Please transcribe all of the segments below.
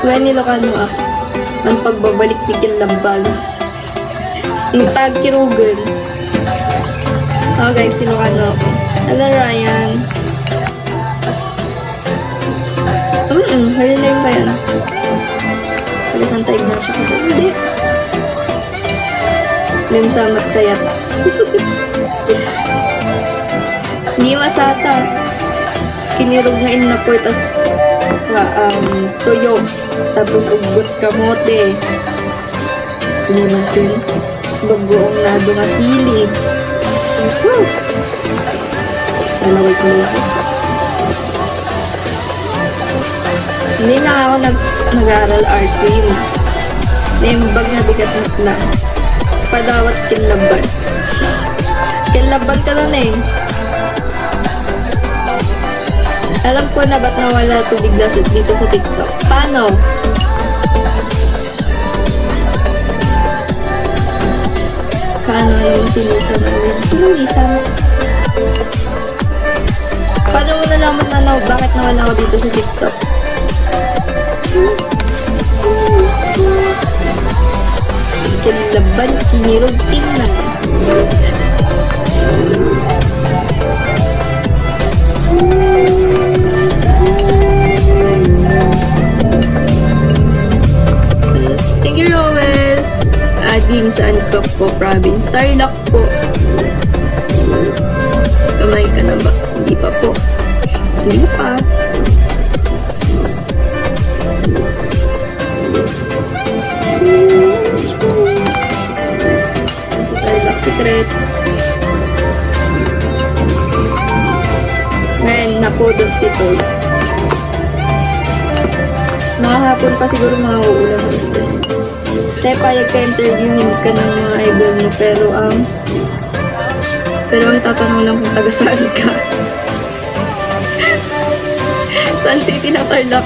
When Ilocano ah. Ang pagbabalik ni Kinlambag. Yung tag kirugan. Oh guys, Ilocano ako. Hello Ryan. Hali na yung ba yan? Palisan tayo na siya. Hindi. Lim samat kaya. Hindi masata. Kinirog na in na po. Tas toyo. Tapos ugot kamote. Hindi masin. Tapos bagoong nado nga sili. Alaway ko lang. Hindi na ako nag-aaral art cream. Naimbag na bigat na. Padawat kinlaban. Kinlaban ka lang eh. Alam ko na ba't nawala tubig dito sa TikTok. Paano? Paano naman si Lisa namin? Sino Lisa? Paano mo nalaman na bakit nawala ako dito sa TikTok? Kinlaban, kinirog, tingnan. Thank you, Rowell. Ading sa Ancap po, province. Tarlac po. Kamay ka na ba? Hindi pa po. Hindi pa. Secret. Ngayon, napodot ito. Mga hapon pa siguro mga uulan. Kaya payag ka interviewin ka ng mga idol mo, pero ang tatanong lang kung taga saan ka. Saan City na Tarlac?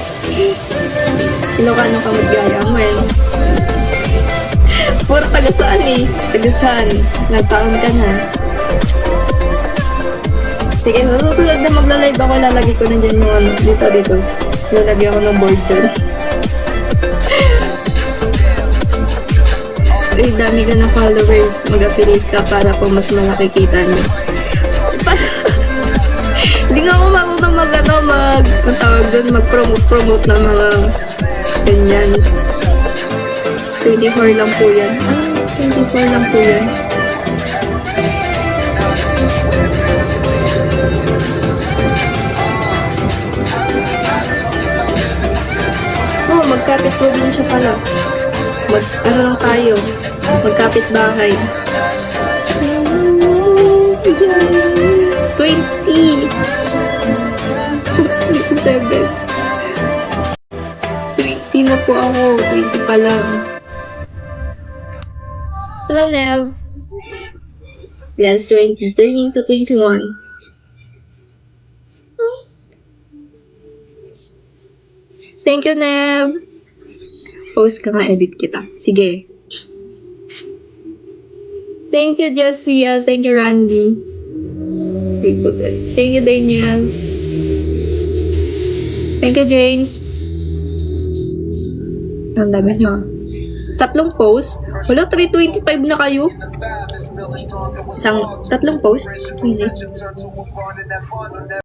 Ilocano ka magayang, well. Puro taga saan eh. Taga saan? Nagtaon ka na. Sige, sa susunod na magla-live ako, lalagay ko na dyan yung ano, dito. Lalagay ako ng board dyan. Eh, dami ka na followers. Mag-affiliate ka para po mas malaki kita niyo. Hindi nga ako marunong ang tawag doon, mag-promote ng mga ganyan. 24 lang po yan. 24 lang po yan. Oh, magkapit probinsya pala. Ano lang tayo? Magkapit bahay. 20! 27. 20 na po ako. 20 pa lang. Hello, Nev. Yes, 20. Turning to 21. Thank you, Nev. Post ka nga, edit kita. Sige. Thank you, Jessia. Thank you, Randy. Thank you, Daniel. Thank you, James. Ang dami nyo. 3 post? Wala, 325 na kayo. 3 post? Really?